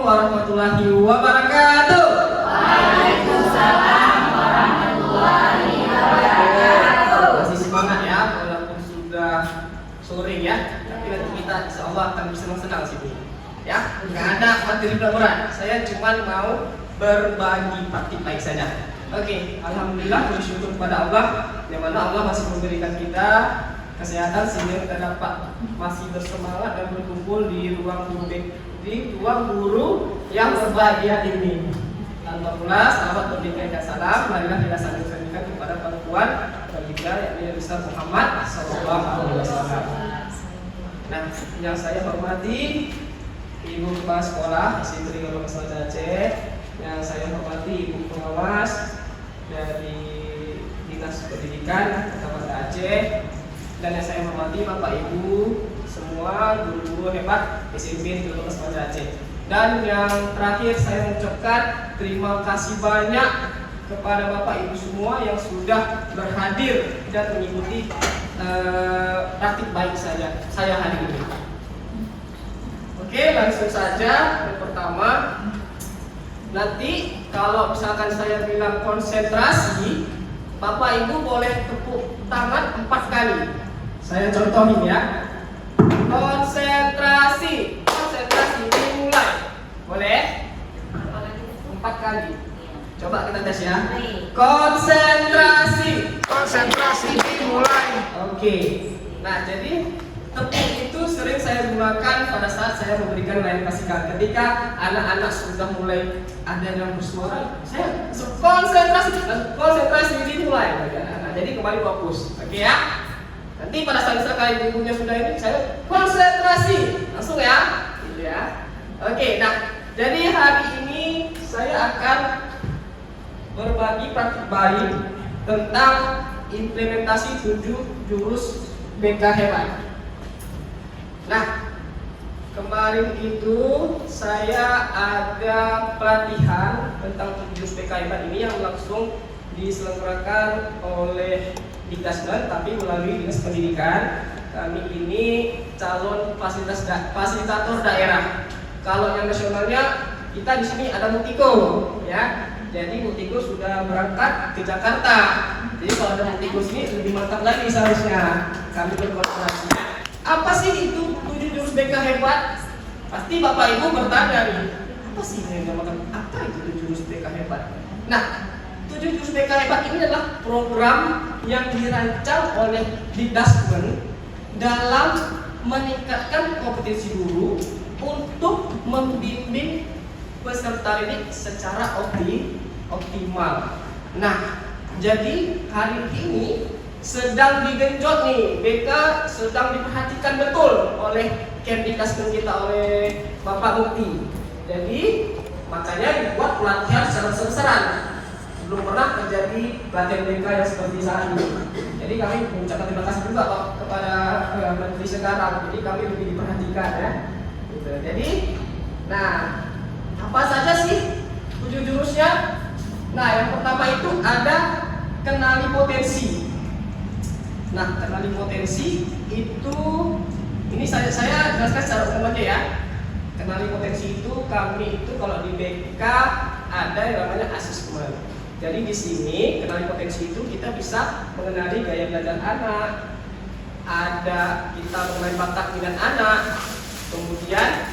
warahmatullahi wabarakatuh. Waalaikumsalam warahmatullahi wabarakatuh. Masih semangat ya, walaupun sudah sore ya, tapi nanti kita insya Allah akan bersenang-senang sini. Ya, nggak ada materi berat. Saya cuma mau berbagi praktik baik saja. Oke, alhamdulillah bersyukur kepada Allah yang mana Allah masih memberikan kita kesehatan sehingga kita dapat masih bersemangat dan berkumpul di ruang guru yang berbahagia ini. Tanpa pula sahabat berikan salam, marilah kita sampaikan kepada perempuan baginda yakni Nabi Muhammad Sallallahu Alaihi Wasallam. Nah, yang saya hormati Ibu Kepala Sekolah Sintri Guru Kesehatan Aceh, yang saya hormati Ibu Pengawas dari Dinas Pendidikan Kabupaten Aceh, dan yang saya hormati Bapak Ibu semua guru-guru hebat SMP Guru Kesehatan Aceh. Dan yang terakhir saya mengucapkan terima kasih banyak kepada Bapak Ibu semua yang sudah berhadir dan mengikuti praktik baik saya hari ini. Oke, langsung saja. Yang pertama, nanti kalau misalkan saya bilang konsentrasi, Bapak Ibu boleh tepuk tangan 4 kali. Saya contohin ya. Konsentrasi, konsentrasi dimulai. Boleh? 4 kali. Coba kita tes ya. Konsentrasi, konsentrasi dimulai. Oke. Nah, jadi tepuk itu sering saya gunakan pada saat saya memberikan klarifikasi. Ketika anak-anak sudah mulai ada yang bersuara, saya konsentrasi dimulai. Nah, jadi kembali fokus. Oke ya. Nanti pada saat misalkan ibunya sudah ini, saya konsentrasi langsung ya, gitu ya. Oke, nah jadi hari ini saya akan berbagi praktik baik tentang implementasi 7 jurus BK hebat. Nah, kemarin itu saya ada pelatihan tentang 7 jurus BK hebat ini yang langsung diselenggarakan oleh Dikdasmen, tapi melalui Dinas Pendidikan. Kami ini calon fasilitator daerah. Kalau yang nasionalnya kita di sini ada Mutiko, ya. Jadi Mutiko sudah berangkat ke Jakarta. Jadi kalau ada Mutiko sini lebih mantap lagi seharusnya. Kami berkolaborasi. Apa sih itu 7 jurus BK hebat? Pasti Bapak Ibu bertanya nih, apa sih yang dinamakan? Apa itu 7 jurus BK hebat? Nah, 7 jurus BK hebat ini adalah program yang dirancang oleh Dikdasmen dalam meningkatkan kompetensi guru untuk membimbing peserta didik secara optimal. Nah, jadi hari ini sedang digenjot nih, BK sedang diperhatikan betul oleh Kemdikdasmen kita, oleh Bapak Mukti. Jadi makanya dibuat pelatihan secara besar-besaran. Belum pernah terjadi pelatihan BK yang seperti saat ini. Jadi kami mengucapkan terima kasih juga Pak kepada Menteri sekarang. Jadi kami lebih diperhatikan ya. Gitu. Jadi, nah apa saja sih 7 jurusnya? Nah, yang pertama itu ada kenali potensi. Nah, kenali potensi itu ini saya jelaskan secara umum aja ya. Kenali potensi itu kami itu kalau di BK ada yang namanya asesmen. Jadi di sini kenali potensi itu kita bisa mengenali gaya belajar anak, ada kita mengenali bakat minat anak, kemudian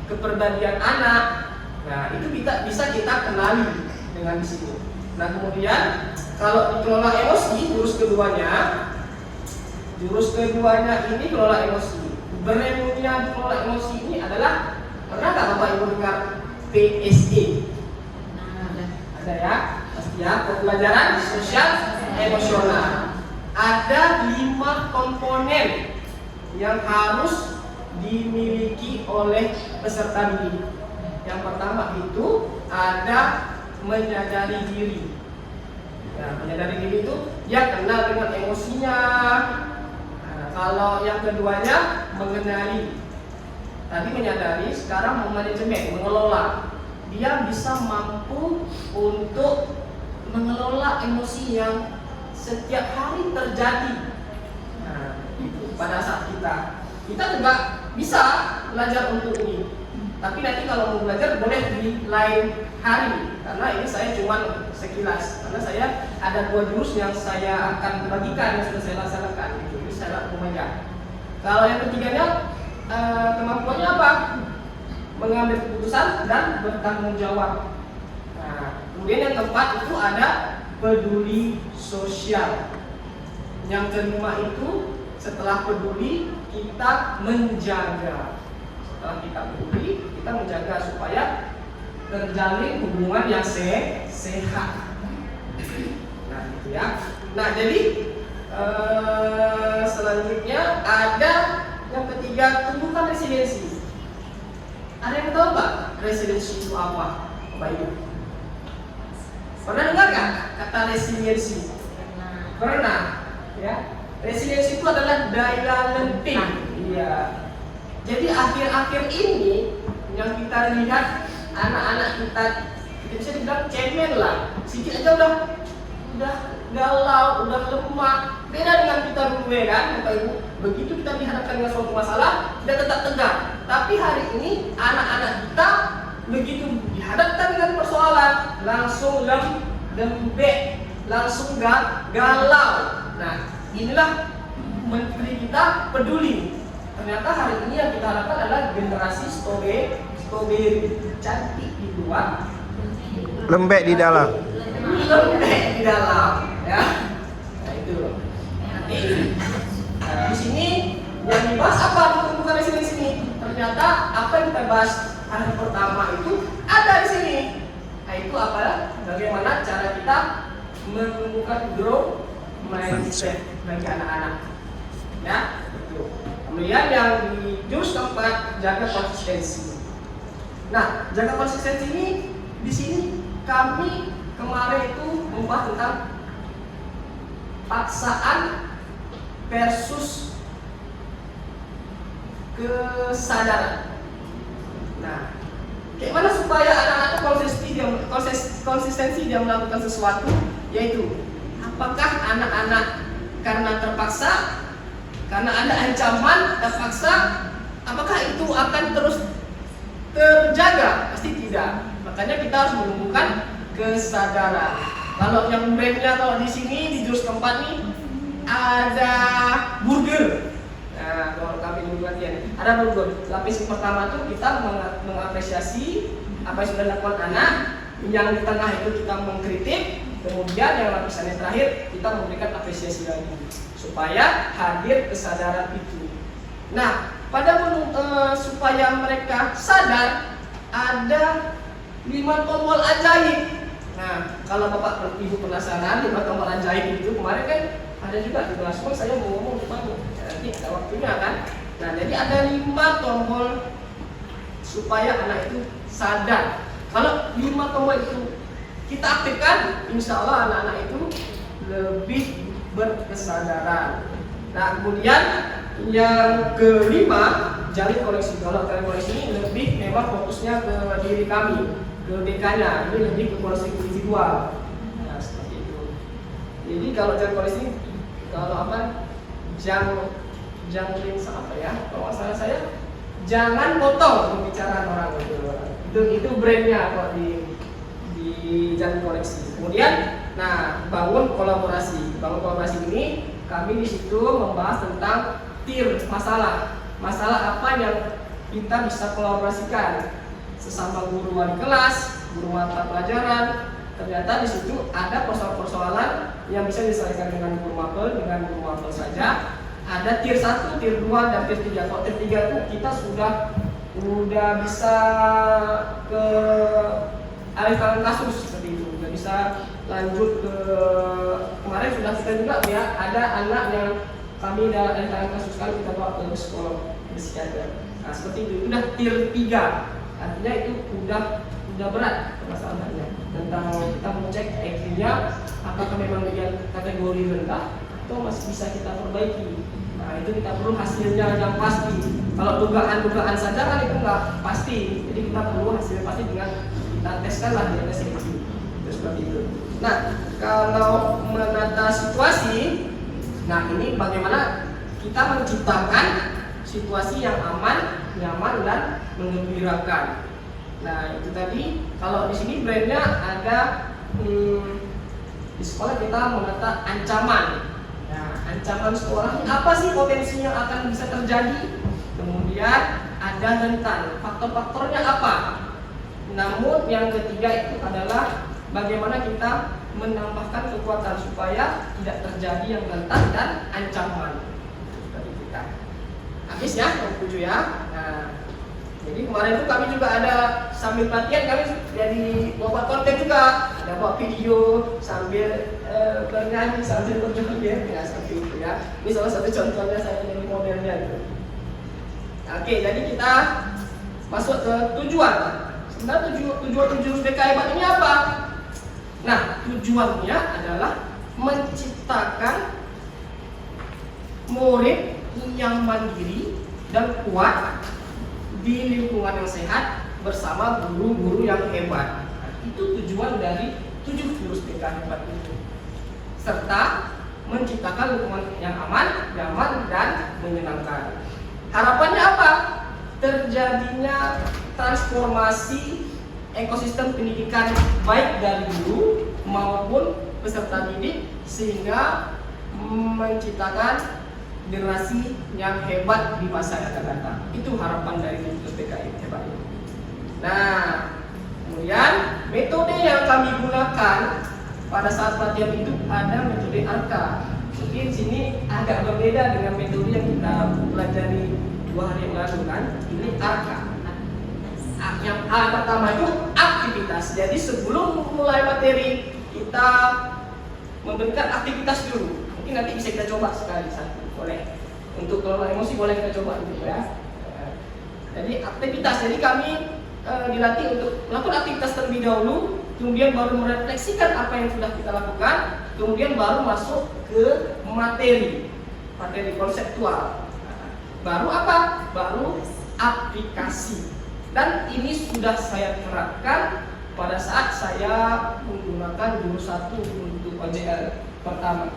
kepribadian anak. Nah, itu bisa kita kenali dengan di sini. Nah, kemudian kalau dikelola emosi, jurus keduanya ini kelola emosi. Beremnya dikelola emosi ini adalah, pernah nggak Bapak Ibu dengar PSE? Ada ya, pasti ya, pembelajaran sosial emosional. Ada 5 komponen yang harus dimiliki oleh peserta didik. Yang pertama itu ada menyadari diri. Nah, menyadari diri itu dia kenal dengan emosinya. Nah, kalau yang keduanya mengenali. Tadi menyadari, sekarang memanajemen, mengelola. Dia bisa mampu untuk mengelola emosi yang setiap hari terjadi. Nah, itu pada saat kita juga bisa belajar untuk ini. Tapi nanti kalau mau belajar boleh di lain hari, karena ini saya cuma sekilas. Karena saya ada 2 jurus yang saya akan bagikan yang sudah saya laksanakan. Jadi saya memegang. Kalau yang ketiganya kemampuannya apa? Mengambil keputusan dan bertanggung jawab. Nah, kemudian yang keempat itu ada peduli sosial. Yang kelima itu setelah peduli kita menjaga. Setelah kita peduli, kita menjaga supaya terjalin hubungan yang sehat. Nah, gitu ya. Nah, jadi selanjutnya ada yang ketiga, tumbuhkan resiliensi. Ada yang tahu nggak resiliensi itu apa? Bapak Ibu, pernah dengar nggak kata resiliensi? Pernah, ya. Resiliensi itu adalah daya lenting. Iya. Jadi akhir-akhir ini yang kita lihat anak-anak kita bisa dibilang cemen lah. Sedikit aja udah galau, udah lemah. Beda dengan kita dulu ya kan, Bapak Ibu. Begitu kita dihadapkan dengan suatu masalah, kita tetap tegar. Tapi hari ini anak-anak kita begitu dihadapkan dengan persoalan, langsung lembek, langsung galau. Nah, inilah menteri kita peduli. Ternyata hari ini yang kita harapkan adalah generasi strawberry, cantik di luar, lembek di dalam. Lembek di dalam, ya. Nah itu. Nanti di sini yang dibahas apa ditumbuhkan di sini? Ternyata apa yang kita bahas hari pertama itu ada di sini. Nah itu apa? Bagaimana cara kita menumbuhkan growth mindset bagi anak-anak. Ya, itu. Kemudian yang di jurus keempat, jaga konsistensi. Nah, jaga konsistensi ini di sini kami kemarin itu membahas tentang paksaan versus kesadaran. Nah, bagaimana supaya anak-anak konsistensi dia melakukan sesuatu, yaitu apakah anak-anak karena terpaksa, karena ada ancaman terpaksa, apakah itu akan terus terjaga? Pasti tidak. Makanya kita harus menumbuhkan kesadaran. Kalau yang brandnya kalau di sini di jurus keempat nih ada burger. Nah, kalau kami dulu latihan ada burger. Lapis pertama tuh kita mengapresiasi apa yang sudah dilakukan anak. Yang di tengah itu kita mengkritik. Kemudian yang lapisan yang terakhir kita memberikan apresiasi lagi supaya hadir kesadaran itu. Nah, supaya mereka sadar ada 5 tombol ajaib. Nah, kalau Bapak Ibu penasaran 5 tombol ajaib itu kemarin kan ada juga di kelas saya mau ngomong cuma nanti ada waktunya kan. Nah, jadi ada 5 tombol supaya anak itu sadar. Kalau 5 tombol itu kita aktifkan, insya Allah anak-anak itu lebih berkesadaran. Nah, kemudian yang kelima, jalin koneksi. Kalau jalin koneksi ini lebih memang fokusnya ke diri kami, ke BK-nya. Ini lebih ke koneksi individual. Nah, seperti itu. Jadi kalau jalin koneksi, kalau apa? Jangan apa ya? Kalau masalah saya, jangan potong pembicaraan orang itu brandnya kok di jalin koneksi. Kemudian, nah, bangun kolaborasi. Bangun kolaborasi ini kami di situ membahas tentang tier masalah apa yang kita bisa kolaborasikan sesama guru wali kelas, guru mata pelajaran. Ternyata di situ ada persoalan-persoalan yang bisa diselesaikan dengan guru mapel saja. Ada tier 1, tier 2, dan tier 3. Kalau tier 3 itu kita sudah bisa ke alih tangan kasus seperti itu, udah bisa lanjut ke kemarin sudah kita juga ya ada anak yang kami udah alih tangan kasus sekali kita bawa ke psikolog psikiater. Nah seperti itu udah tier 3, artinya itu udah berat permasalahannya tentang kita mengecek IQ-nya apakah memang dia kategori rendah atau masih bisa kita perbaiki. Nah itu kita perlu hasilnya yang pasti. Kalau dugaan saja kan itu nggak pasti, jadi kita perlu hasilnya pasti dengan kita teskan lah di atas IQ. Itu seperti itu. Nah kalau menata situasi, nah ini bagaimana kita menciptakan situasi yang aman, nyaman, dan menggembirakan. Nah, itu tadi. Kalau di sini brandnya ada di sekolah kita mengata ancaman. Nah, ancaman sekolah ini apa sih potensi yang akan bisa terjadi? Kemudian ada rentan. Faktor-faktornya apa? Namun yang ketiga itu adalah bagaimana kita menambahkan kekuatan supaya tidak terjadi yang rentan dan ancaman. Tadi kita. Habis ya, yang 7 ya. Nah, jadi kemarin itu kami juga ada sambil pelatihan kami jadi buat konten juga, ada buat video sambil bernyanyi sambil berjoget ya seperti itu ya. Ini salah satu contohnya saya jadi modelnya gitu. Oke, jadi kita masuk ke tujuan. Sebenarnya tujuan jurus BK Hebat ini apa? Nah, tujuannya adalah menciptakan murid yang mandiri dan kuat di lingkungan yang sehat bersama guru-guru yang hebat. Nah, itu tujuan dari 7 jurus BK Hebat itu. Serta menciptakan lingkungan yang aman, nyaman, dan menyenangkan. Harapannya apa? Terjadinya transformasi ekosistem pendidikan baik dari guru maupun peserta didik sehingga menciptakan generasi yang hebat di masa yang akan datang. Itu harapan dari jurus BK Hebat ini. Nah, kemudian metode yang kami gunakan pada saat pelatihan itu ada metode ARKA. Mungkin sini agak berbeda dengan metode yang kita pelajari 2 hari yang lalu kan. Ini ARKA. Yang A pertama itu aktivitas. Jadi sebelum mulai materi kita memberikan aktivitas dulu. Mungkin nanti bisa kita coba sekali satu, boleh. Untuk kelola emosi boleh kita coba dulu ya. Jadi aktivitas. Jadi kami dilatih untuk melakukan aktivitas terlebih dahulu, kemudian baru merefleksikan apa yang sudah kita lakukan, kemudian baru masuk ke materi konseptual. Baru apa? Baru aplikasi. Dan ini sudah saya terapkan pada saat saya menggunakan jurus 1 untuk OJL pertama.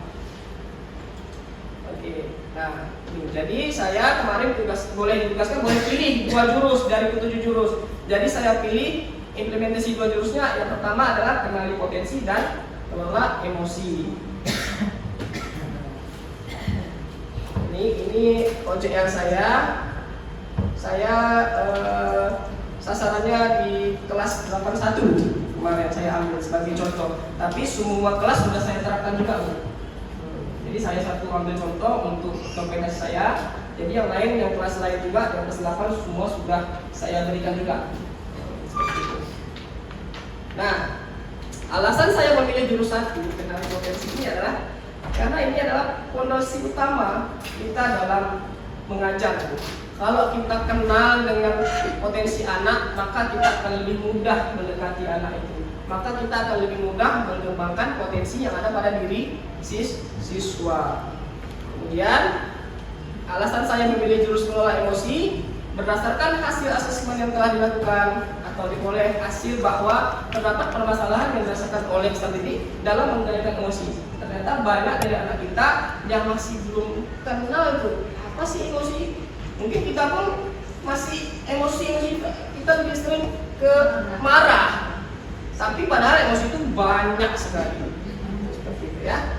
Oke, nah jadi saya kemarin boleh pilih 2 jurus dari ke-7 jurus. Jadi saya pilih implementasi 2 jurusnya. Yang pertama adalah kenali potensi dan kelola emosi. Ini OJL saya sasarannya di kelas 81 kemarin saya ambil sebagai contoh. Tapi semua kelas sudah saya terapkan juga. Jadi saya satu ambil contoh untuk kompetensi saya. Jadi yang lain, yang kelas lain juga, yang kelas 8 semua sudah saya berikan juga. Nah, alasan saya memilih jurus 1 kenali potensi ini adalah karena ini adalah fondasi utama kita dalam mengajar. Kalau kita kenal dengan potensi anak, maka kita akan lebih mudah mendekati anak itu. Maka kita akan lebih mudah mengembangkan potensi yang ada pada diri siswa. Kemudian, alasan saya memilih jurus kelola emosi berdasarkan hasil asesmen yang telah dilakukan atau diperoleh hasil bahwa terdapat permasalahan yang dirasakan oleh peserta didik dalam mengendalikan emosi. Ternyata banyak dari anak kita yang masih belum kenal itu apa sih emosi. Mungkin kita pun masih emosi kita lebih sering ke marah, tapi padahal emosi itu banyak sekali. Seperti itu ya.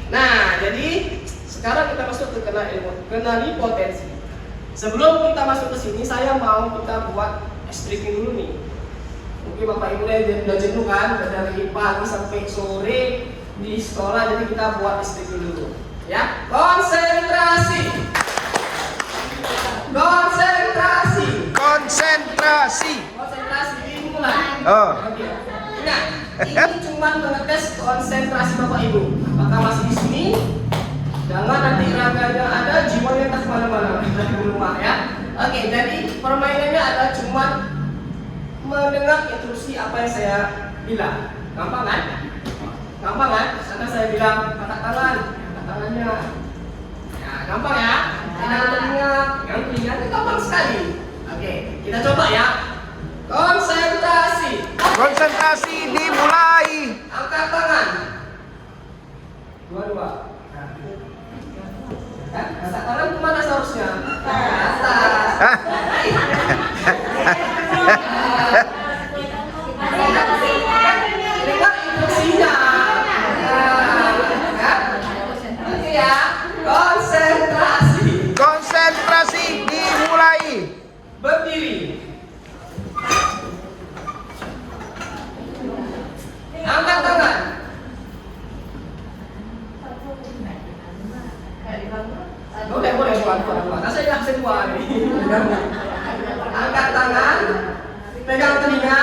Nah, jadi sekarang kita masuk ke kenali potensi. Sebelum kita masuk ke sini, saya mau kita buat stripping dulu nih. Mungkin Bapak Ibu udah jenuh kan, dari pagi sampai sore di sekolah, jadi kita buat stripping dulu. Ya, konsentrasi. Konsentrasi dimulai. Oke. Nah, ini cuma mengetes konsentrasi Bapak Ibu. Apakah masih di sini? Jangan nanti raganya ada, jiwanya entah kemana-mana di rumah ya. Oke, jadi permainannya adalah cuma mendengar instruksi apa yang saya bilang. Gampang kan? Gampang kan? Karena saya bilang angkat tangannya. Ya, gampang ya? Yang telinga itu gampang sekali. Oke, kita coba ya. Konsentrasi dimulai. Angkat tangan. Dua. Angkat tangan kemana seharusnya? lupa. Nah, saya nggak bisa dua nih. Angkat tangan, pegang telinga,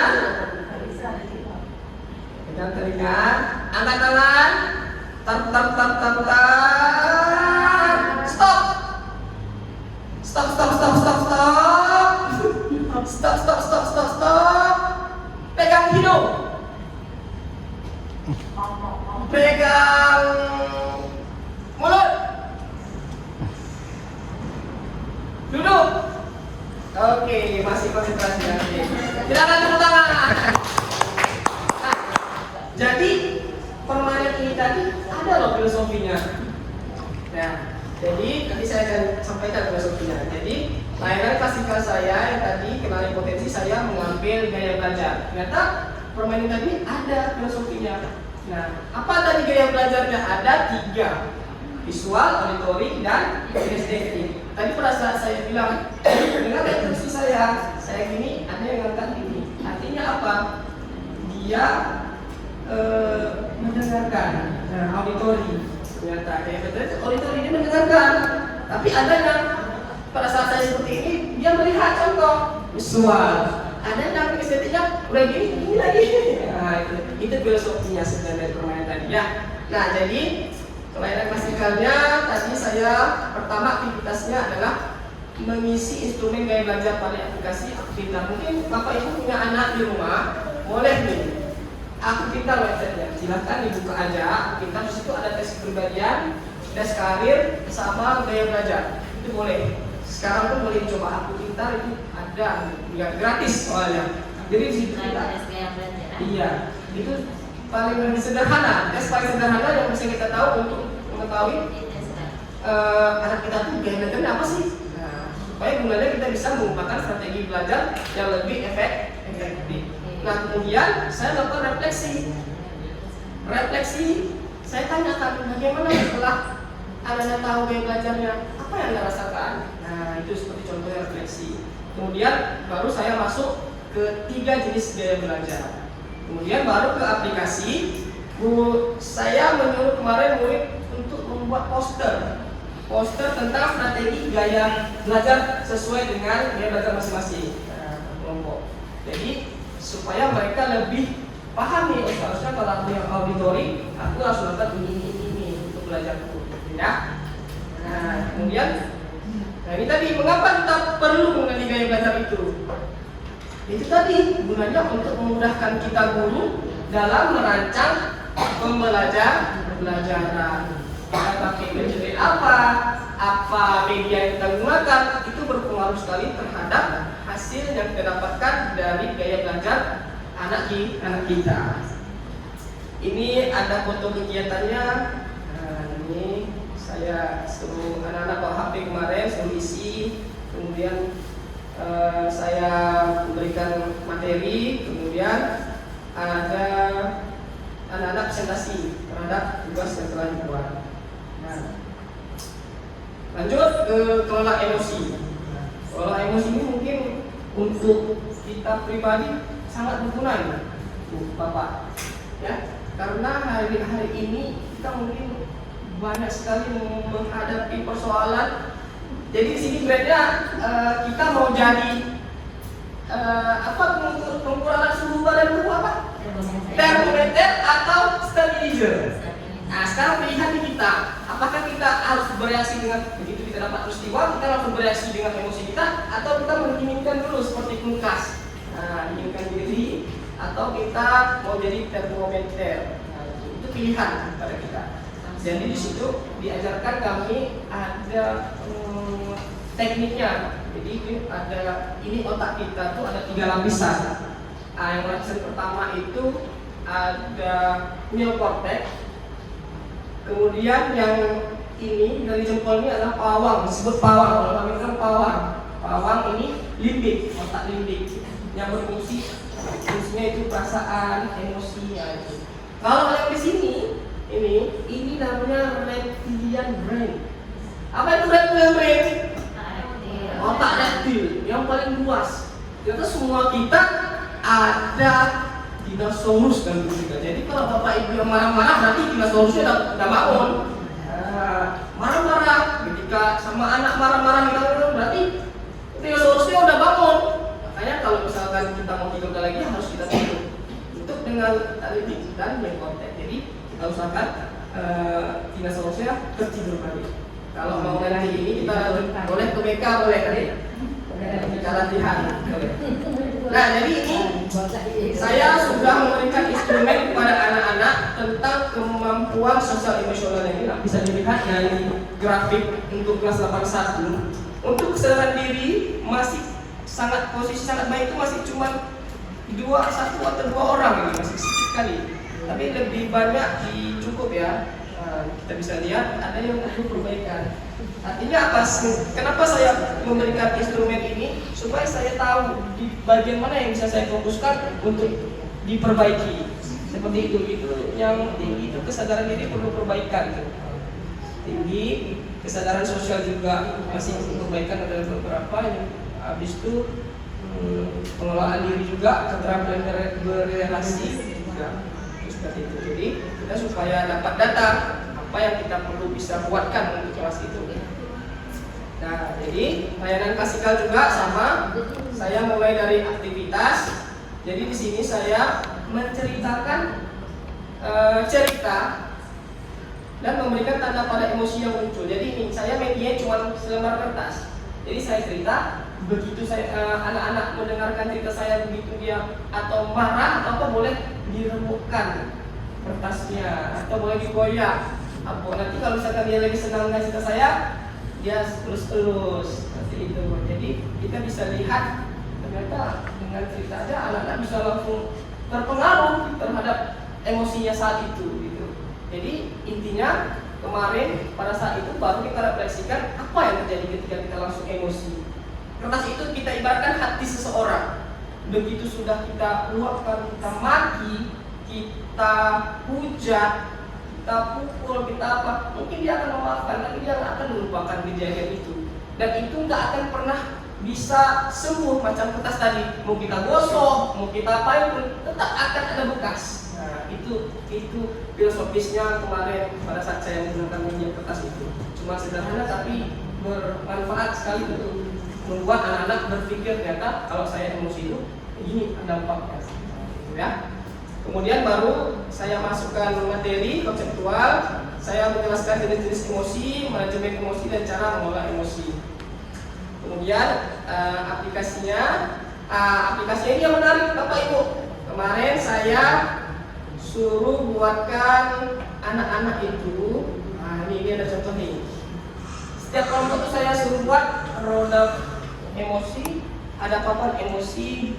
angkat tangan, stop. Stop. Pegang hidung. Pegang mulut. Duduk. Oke, masih konsentrasi nanti. Silakan tepuk tangan. Nah, jadi permainan ini tadi ada loh filosofinya. Nah, jadi nanti saya akan sampaikan filosofinya. Jadi layanan klasikal saya yang tadi kenali potensi, saya mengambil gaya belajar. Ternyata permainan tadi ada filosofinya. Nah, apa tadi gaya belajarnya? Ada 3: visual, auditory, dan kinestetik. Tadi pada saat saya bilang dengan instruksi saya gini, ada yang ngangkat ini. Artinya apa? Dia mendengarkan. Nah, auditory. Ternyata gaya belajar auditory ini mendengarkan. Tapi ada yang pada saat saya seperti ini, dia melihat contoh visual. Ada yang kinestetiknya udah gini lagi. Nah, itu filosofinya sebenarnya dari permainan tadi ya. Nah, jadi kelainan klasikalnya tadi saya pertama aktivitasnya adalah mengisi instrumen gaya belajar pada aplikasi Akupintar. Mungkin Bapak Ibu punya anak di rumah, boleh nih Akupintar websitenya, silahkan dibuka aja. Akupintar di situ ada tes kepribadian, tes karir, sama gaya belajar. Itu boleh. Sekarang pun boleh coba Akupintar, itu ada, nggak gratis soalnya. Jadi di situ kita, iya, itu paling sederhana, tes paling sederhana yang bisa kita tahu untuk mengetahui anak kita tuh gaya belajarnya apa sih. Nah, supaya gunanya kita bisa mengembangkan strategi belajar yang lebih efektif. Nah, kemudian saya lakukan refleksi. Saya tanyakan bagaimana setelah Anda tahu gaya belajarnya, apa yang Anda rasakan. Nah, itu seperti contoh refleksi. Kemudian baru saya masuk ke 3 jenis gaya belajar. Kemudian baru ke aplikasi. Saya menyuruh kemarin murid untuk membuat poster tentang strategi gaya belajar sesuai dengan gaya belajar masing-masing kelompok. Jadi supaya mereka lebih paham nih, seharusnya kalau aku yang auditory, aku harus melakukan ini untuk belajarku, ya. Nah, kemudian, ini tadi mengapa kita perlu mengenali gaya belajar itu? Itu tadi gunanya untuk memudahkan kita guru dalam merancang pembelajaran. Kita pakai metode apa media yang kita gunakan, itu berpengaruh sekali terhadap hasil yang kita dapatkan dari gaya belajar anak kita. Ini ada foto kegiatannya. Nah, ini saya suruh anak-anak bawa HP kemarin, suruh isi, kemudian saya memberikan materi, kemudian ada anak-anak presentasi terhadap tugas yang telah dibuat. Nah, lanjut ke kelola emosi. Kelola emosi ini mungkin untuk kita pribadi sangat berguna, Bapak. Ya, karena hari ini kita mungkin banyak sekali menghadapi persoalan. Jadi di sini sebenarnya kita mau jadi pengukuran suhu badan tubuh apa? Termometer atau stabilizer. Nah, sekarang pilihan kita, apakah kita harus bereaksi dengan begitu kita dapat peristiwa, kita langsung bereaksi dengan emosi kita, atau kita mendinginkan dulu seperti kulkas. Nah, dinginkan diri, atau kita mau jadi termometer. Nah, itu pilihan pada kita. Jadi di situ diajarkan kami ada tekniknya. Jadi ini otak kita tuh ada 3 lapisan. Yang lapisan pertama itu ada neokortex. Kemudian yang ini dari jempol ini adalah pawang, disebut pawang. Kalau kami bilang pawang. Pawang ini limbik, otak limbik yang fungsinya itu perasaan, emosi ya itu. Kalau yang di sini ini namanya reptilian brain. Apa itu reptilian brain? Otak reptil yang paling luas. Ternyata semua kita ada dinosaurus dalam diri kita. Jadi kalau bapak ibu yang marah-marah, berarti dinosaurusnya udah bangun. Marah-marah ketika sama anak marah-marah tidur balik. Kalau mau nanti ini kita boleh ke BK boleh kali. Kita latihan. Boleh. Nah, jadi ini saya sudah memberikan instrumen kepada anak-anak tentang kemampuan sosial emosional ini. Nah, bisa dilihat dari grafik untuk kelas 81. Untuk kesadaran diri masih posisi sangat baik itu masih cuma 1 atau 2 orang ini, masih sedikit kali. Tapi lebih banyak cukup ya. Nah, kita bisa lihat ada yang perlu perbaikan. Artinya apa? Kenapa saya memberikan instrumen ini? Supaya saya tahu di bagian mana yang bisa saya fokuskan untuk diperbaiki. Seperti itu yang tinggi itu kesadaran diri perlu perbaikan. Tinggi, kesadaran sosial juga masih perlu perbaikan, ada beberapa yang habis itu pengelolaan diri juga, keterampilan berrelasi juga seperti itu. Jadi kita supaya dapat data apa yang kita perlu bisa buatkan untuk kelas itu. Nah, jadi layanan klasikal juga sama. Saya mulai dari aktivitas. Jadi di sini saya menceritakan cerita dan memberikan tanda pada emosi yang muncul. Jadi ini saya media cuma selembar kertas. Jadi saya cerita, begitu saya anak-anak mendengarkan cerita saya begitu dia atau marah atau apa boleh diremukkan kertasnya atau boleh digoyak. Apa nanti kalau misalkan dia lagi senang dengan cerita saya, dia terus seperti itu. Jadi kita bisa lihat ternyata dengan cerita aja anak-anak bisa langsung terpengaruh terhadap emosinya saat itu gitu. Jadi intinya kemarin pada saat itu baru kita refleksikan apa yang terjadi ketika kita langsung emosi. Kertas itu kita ibaratkan hati seseorang. Begitu sudah kita luapkan, kita maki, kita hujat, kita pukul, kita apa, mungkin dia akan memaafkan, tapi dia akan melupakan kejadian itu. Dan itu nggak akan pernah bisa sembuh macam kertas tadi. Mau kita gosok, mau kita apain pun, tetap akan ada bekas. Nah, itu filosofisnya kemarin pada saat saya menggunakan media kertas itu. Cuma sederhana tapi bermanfaat sekali untuk membuat anak-anak berpikir ternyata kalau saya emosi itu ini dampaknya. Ya. Kemudian baru saya masukkan materi konseptual, saya menjelaskan jenis-jenis emosi, manajemen emosi dan cara mengolah emosi. Kemudian aplikasinya ini yang menarik Bapak Ibu. Kemarin saya suruh buatkan anak-anak itu. Nah, ini ada contoh nih. Setiap kelompok itu saya suruh buat roda emosi, ada papan emosi.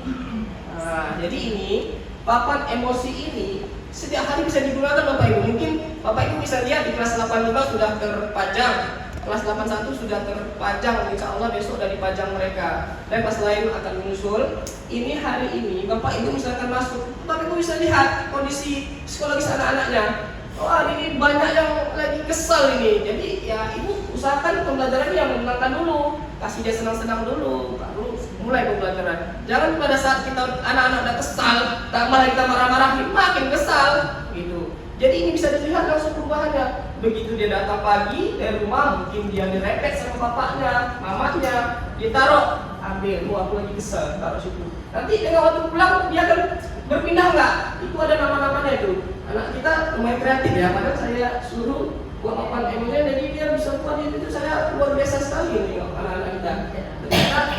Nah, jadi ini papan emosi ini setiap hari bisa digunakan Bapak Ibu. Mungkin Bapak Ibu bisa lihat di kelas 85 sudah terpajang, kelas 81 sudah terpajang, insya Allah besok sudah dipajang mereka. Dan kelas lain akan menyusul. Ini hari ini Bapak Ibu misalkan masuk, Bapak Ibu bisa lihat kondisi psikologis anak-anaknya. Wah, ini banyak yang lagi kesal ini. Jadi ya Ibu usahakan pembelajarannya yang menenangkan dulu, kasih dia senang-senang dulu, baru mulai pembelajaran. Jangan pada saat kita anak-anak udah kesal, tambah kita marah-marahin, makin kesal gitu. Jadi ini bisa dilihat langsung perubahannya. Begitu dia datang pagi dari rumah, mungkin dia direpet sama bapaknya, mamanya, dia taruh, ambil, aku lagi kesal, taruh situ. Nanti dengan waktu pulang dia akan berpindah nggak? Itu ada nama-namanya itu. Anak kita lumayan kreatif ya, padahal saya suruh buat papan emosi, jadi dia bisa buat itu saya luar biasa sekali nih anak-anak kita.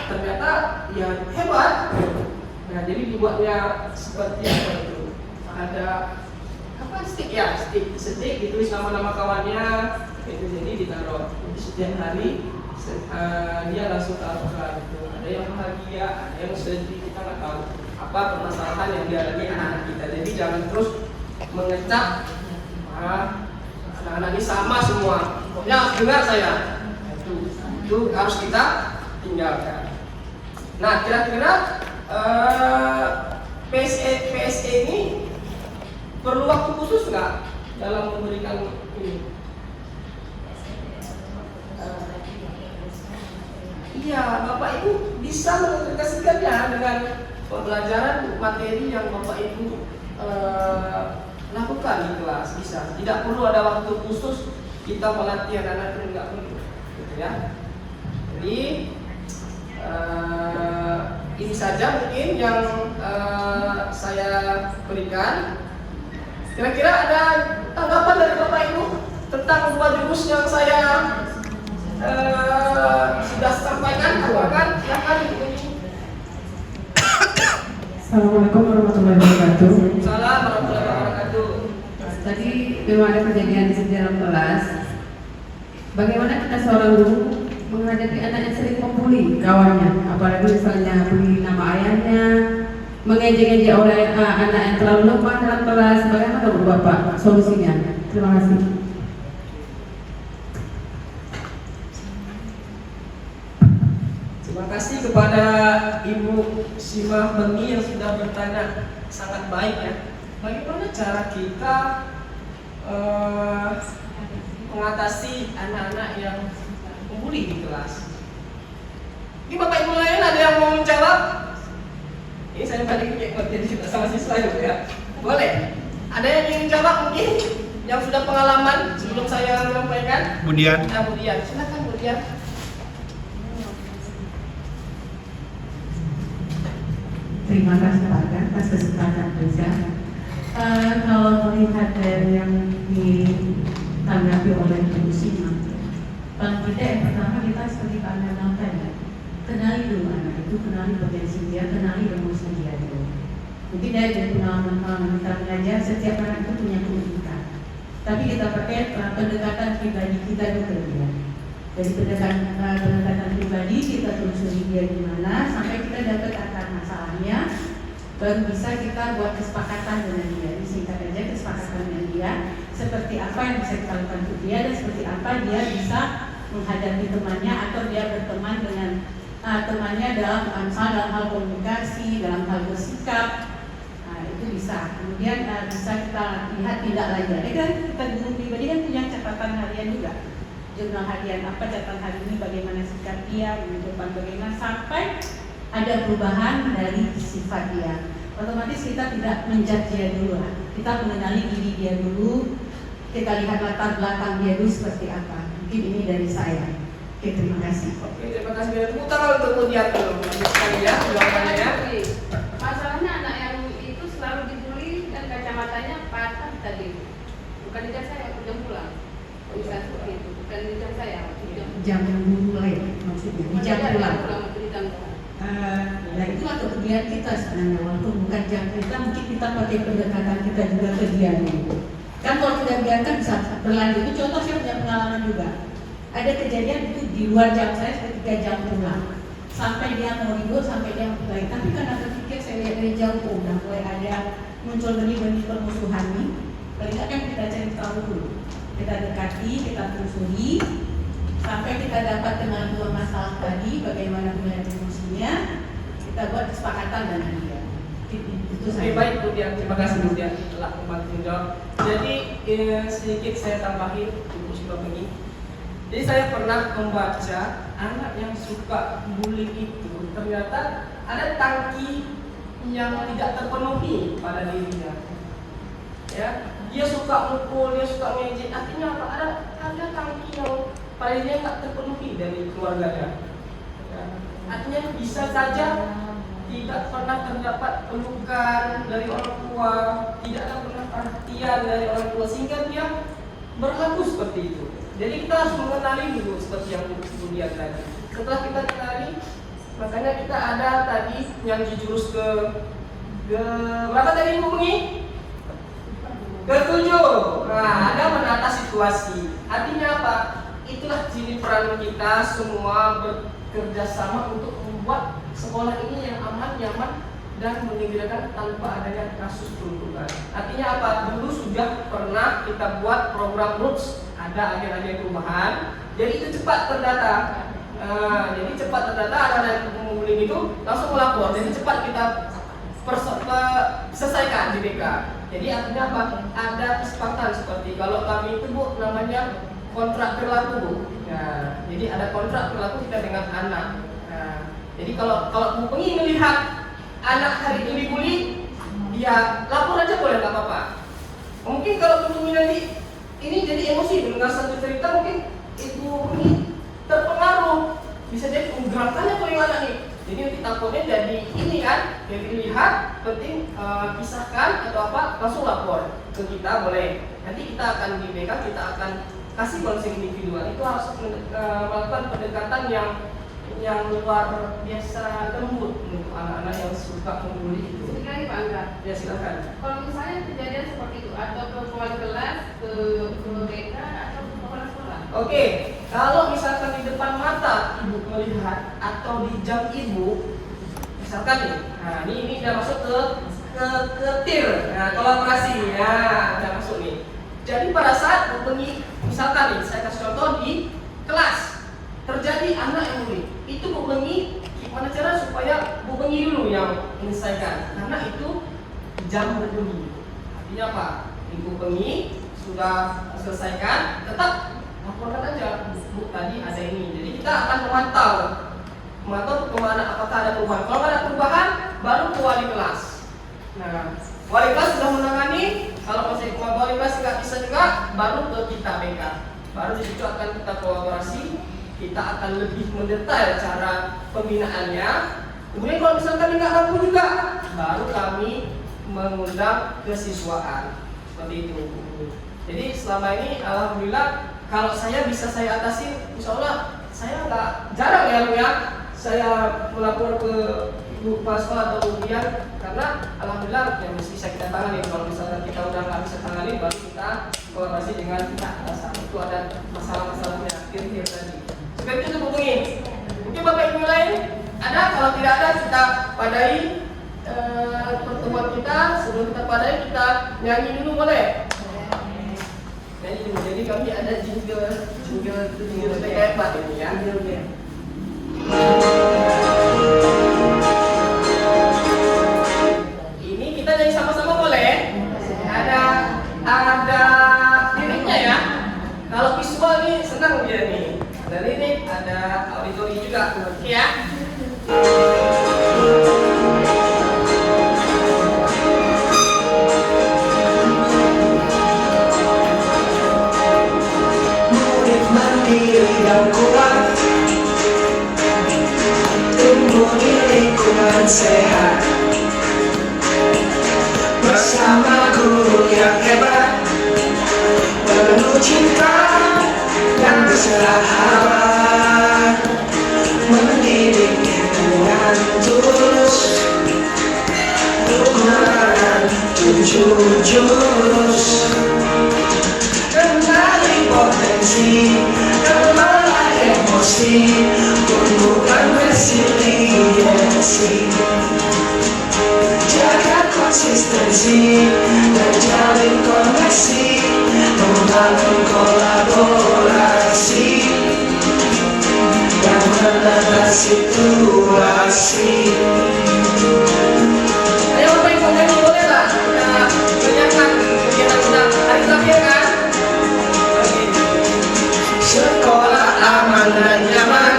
Ternyata ya hebat. Nah, jadi dibuatnya seperti apa itu? Ada apa stick ya, stick ditulis nama-nama kawannya, itu jadi ditaruh. Jadi setiap hari dia langsung taruh gitu. Ada yang bahagia, ada yang sedih, kita nggak tahu apa permasalahan yang dialami anak-anak kita. Jadi jangan terus mengecap anak-anak ini sama semua. Pokoknya harus dengar saya. Itu harus kita tinggalkan. Nah, kira-kira PSE ini perlu waktu khusus nggak dalam memberikan ini? Iya, Bapak Ibu bisa mengaplikasikannya dengan pembelajaran materi yang Bapak Ibu lakukan di kelas, bisa. Tidak perlu ada waktu khusus kita melatih anak-anak itu, nggak perlu, gitu ya. Jadi ini saja mungkin yang saya berikan. Kira-kira ada tanggapan dari Bapak Ibu tentang 2 jurus yang saya sudah sampaikan, silahkan ini. Assalamualaikum warahmatullahi wabarakatuh. Salam warahmatullahi wabarakatuh. Tadi memang ada kejadian di dalam kelas. Bagaimana kita seorang guru menghadapi anak yang sering membuli kawannya, apalagi misalnya bully nama ayahnya, mengejek-ejek oleh anak yang terlalu lemah dalam kelas. Bagaimana Bu Bapak solusinya? Terima kasih. Terima kasih kepada Ibu Simah Beni yang sudah bertanya, sangat baik ya. Bagaimana cara kita mengatasi anak-anak yang membuli di kelas? Ini Bapak Ibu lain ada yang mau menjawab? Ini saya tadi jadi juga sama siswa juga ya. Boleh? Ada yang ingin jawab mungkin? Yang sudah pengalaman sebelum saya menyampaikan? Kemudian Budian, silakan Budian. Terima kasih Pak atas kesempatan juga. Kalau melihat dari yang ditanggapi oleh Bu Sima, paling tidak yang pertama kita seperti Pak Nanang tadi, kenali dulu anak itu, kenali potensi dia, kenali emosi dia dulu. Mungkin dari pengalaman kita belajar, setiap anak itu punya keunikan. Tapi kita pakai pendekatan pribadi kita dulu ke dia. Dari pendekatan pribadi kita telusuri dia gimana sampai kita dapat akar masalahnya, baru bisa kita buat kesepakatan dengan dia. Disingkat aja kesepakatan dengan dia seperti apa yang bisa kita lakukan untuk dia dan seperti apa dia bisa menghadapi temannya atau dia berteman dengan temannya dalam hal komunikasi, dalam hal bersikap. Itu bisa. Kemudian bisa kita lihat tindak lanjut. Kan kita guru pribadi kan punya catatan harian juga. Jurnal harian apa catatan hari ini, bagaimana sikap dia, minggu depan bagaimana, sampai ada perubahan dari sifat dia. Otomatis kita tidak menjudge dia dulu, kita mengenali diri dia dulu, kita lihat latar belakang dia dulu seperti apa. Mungkin ini dari saya. Oke, terima kasih. Oke, terima kasih. Tepuk tangan untuk Budian dulu. Lanjut sekali ya, jawabannya ya. Masalahnya anak yang itu selalu dibully dan kacamatanya patah tadi. Bukan di jam saya, jam pulang. Bisa seperti itu. Bukan di jam saya, Jam mulai maksudnya di jam pulang. Nah itulah kepedulian kita sebenarnya, walaupun bukan jam kita, mungkin kita pakai pendekatan kita juga ke dia dulu. Kan kalau kita biarkan bisa berlanjut. Itu contoh saya punya pengalaman juga. Ada kejadian itu di luar jam saya ketika jam pulang. Sampai dia mau ribut, sampai dia mulai. Tapi karena berpikir saya lihat dari jauh, udah mulai ada muncul benih-benih permusuhan nih. Paling nggak kan kita cari tahu dulu. Kita dekati, kita telusuri, sampai kita dapat dengan 2 masalah tadi, bagaimana melihat emosinya, kita buat kesepakatan dengan dia. Itu Oke, baik Budian, terima kasih Budian telah membantu menjawab. Jadi sedikit saya tambahin Ibu Simah Beni. Jadi saya pernah membaca anak yang suka bullying itu ternyata ada tangki yang tidak terpenuhi pada dirinya. Ya, dia suka mukul, dia suka ngejek. Artinya apa? Ada tangki yang pada dia nggak terpenuhi dari keluarganya. Ya. Artinya bisa saja tidak pernah terdapat pelukan dari orang tua, tidak ada pernah perhatian dari orang tua sehingga dia berlaku seperti itu. Jadi kita harus mengenali dulu seperti yang Budian tadi. Setelah kita kenali, makanya kita ada tadi yang jurus ke berapa tadi Bu Beni? Ke-7. Nah, ada menata situasi. Artinya apa? Itulah ciri peran kita semua bekerja sama untuk membuat sekolah ini yang aman, nyaman, dan menyegarkan tanpa adanya kasus perundungan. Artinya apa? Dulu sudah pernah kita buat program Roots, ada agen-agen perubahan. Jadi itu cepat terdata. Jadi cepat terdata, ada yang membuli itu langsung melapor. Jadi cepat kita selesaikan di BK. Jadi artinya apa? Ada kesepakatan seperti kalau kami itu Bu namanya kontrak perilaku Bu. Nah, jadi ada kontrak perilaku kita dengan anak. Nah, jadi kalau Bu Pengi melihat anak hari ini dibully, dia lapor aja boleh, nggak apa-apa. Mungkin kalau Bu Pengi nanti ini jadi emosi mendengar satu cerita, mungkin Ibu Pengi terpengaruh, bisa jadi menggerakkannya paling anak nih. Jadi nanti takutnya jadi ini kan, jadi lihat penting pisahkan atau apa langsung lapor ke kita boleh. Nanti kita akan di BK kita akan kasih counseling individual itu harus melakukan pendekatan yang luar biasa lembut untuk anak-anak yang suka membuli itu. Sekali Pak Angga. Ya silakan. Kalau misalnya kejadian seperti itu, atau ke wali kelas, ke BK, atau ke kepala sekolah. Oke, kalau misalkan di depan mata ibu melihat atau di jam ibu, misalkan nih, nah ini udah masuk ke tir, nah kolaborasi, ya udah masuk nih. Jadi pada saat bebengi, misalkan nih, saya kasih contoh di kelas terjadi anak yang bully, itu bebengi, gimana cara supaya bebengi dulu yang menyelesaikan, karena itu jam bebengi. Artinya apa? Ibu bebengi sudah selesaikan, tetap laporkan aja, Bu tadi ada ini. Jadi kita akan memantau kemana, apakah ada perubahan. Kalau ada perubahan, baru ke wali kelas. Nah, wali kelas sudah menangani. Kalau masih wali kelas nggak bisa juga, baru ke kita BK. Baru di situ akan kita kolaborasi. Kita akan lebih mendetail cara pembinaannya. Kemudian kalau misalkan nggak mampu juga, baru kami mengundang kesiswaan. Seperti itu. Jadi selama ini alhamdulillah kalau saya bisa saya atasi, insya Allah saya nggak jarang ya Bu ya, saya melapor ke ibu kepala sekolah atau ujian, karena alhamdulillah yang bisa kita tangani. Kalau misalnya kita udah nggak bisa tangani, baru kita kolaborasi dengan pihak atasan. Itu ada masalah-masalahnya akhir-akhir tadi. Seperti itu hubungi. Mungkin Bapak Ibu lain ada, kalau tidak ada kita padai pertemuan kita. Sebelum kita padai, kita nyanyi dulu boleh? Jadi kami ada jingle hebat ini ya. Ini kita nyanyi sama-sama boleh? Ada liriknya ya. Kalau visual nih senang dia nih. Ada lirik, ada auditori juga. Oke ya. yang kuat, tumbuh di lingkungan sehat, bersama guru yang hebat, penuh cinta dan bersahabat, mendidik dengan tulus, menggunakan 7 jurus, kenali potensi, kelola emosi, tumbuhkan resiliensi, jaga konsistensi, terjalin koneksi, membangun kolaborasi, dan menata situasi. Ayo Bapak Ibu nyanyi boleh lah. Kita kerjakan kegiatan kita hari terakhir kan? Sekolah aman dan nyaman,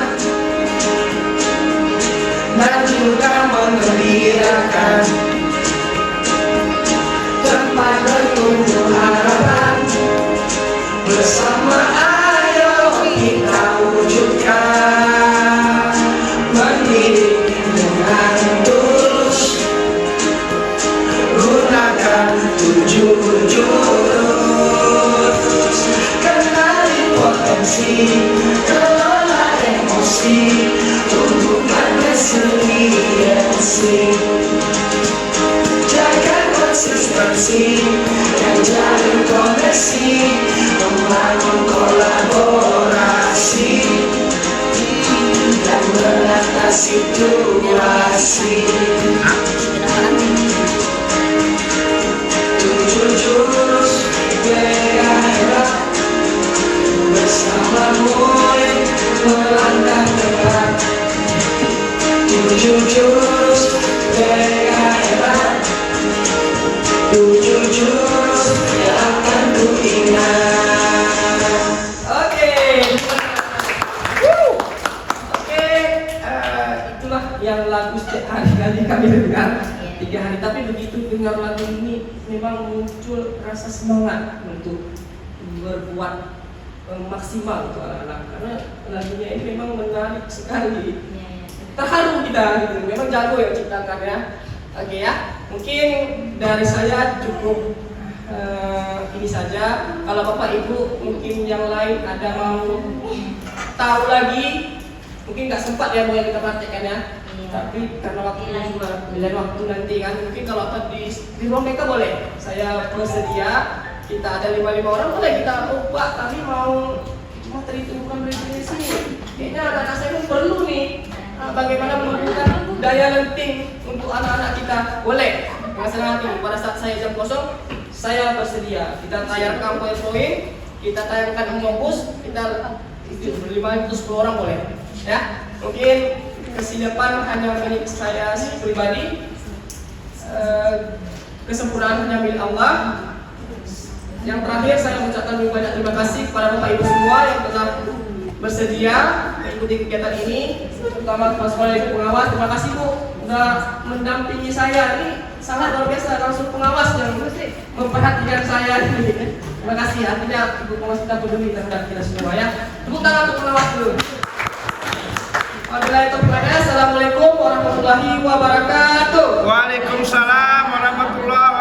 dan juga menggembirakan, tempat bertumbuh harapan, bersama ayo kita wujudkan, mendidik dengan tulus, gunakan 7 jurus, kenali potensi, kelola emosi, tumbuhkan resiliensi, jaga konsistensi, dan jalin koneksi, membangun kolaborasi, dan menata situasi. 7 jurus beda hebat, bersamamu melangkah depan. 7 jurus beda hebat, 7 jurus yang akan ku ingat. Oke. Itulah yang lagu setiap hari kami dengar 3 hari. Tapi begitu dengar lagu ini memang muncul rasa semangat untuk berbuat maksimal untuk anak-anak, karena lagunya ini memang menarik sekali. Terharu kita gitu. Memang jago yang ciptakan ya. Oke ya. Mungkin dari saya cukup ini saja. Kalau Bapak Ibu mungkin yang lain ada mau tahu lagi, mungkin nggak sempat ya Bu yang kita praktekkan ya. Tapi karena waktunya cuma dan waktu nanti kan, mungkin kalau apa di ruang mereka boleh. Saya bersedia. Kita ada 5 orang boleh kita Pak, tapi mau materi itu bukan definisi. Kayaknya anak-anak saya pun perlu nih bagaimana menumbuhkan daya lenting untuk anak-anak kita. Boleh. Dengan senang hati. Pada saat saya jam kosong, saya bersedia. Kita tayangkan poin-poin, kita tayangkan fokus, kita 5 10 orang boleh. Ya, mungkin kesilapan hanya milik saya pribadi. Kesempurnaan hanya milik Allah. Yang terakhir saya mengucapkan banyak terima kasih kepada Bapak Ibu semua yang telah bersedia mengikuti kegiatan ini, terutama Kepala Sekolah Ibu Pengawas. Terima kasih Bu sudah mendampingi saya. Ini sangat luar biasa, langsung pengawas yang memperhatikan saya. Terima kasih, artinya Ibu Pengawas kita peduli terhadap kita semua ya. Tepuk tangan untuk pengawas dulu. Assalamualaikum warahmatullahi wabarakatuh. Waalaikumsalam warahmatullahi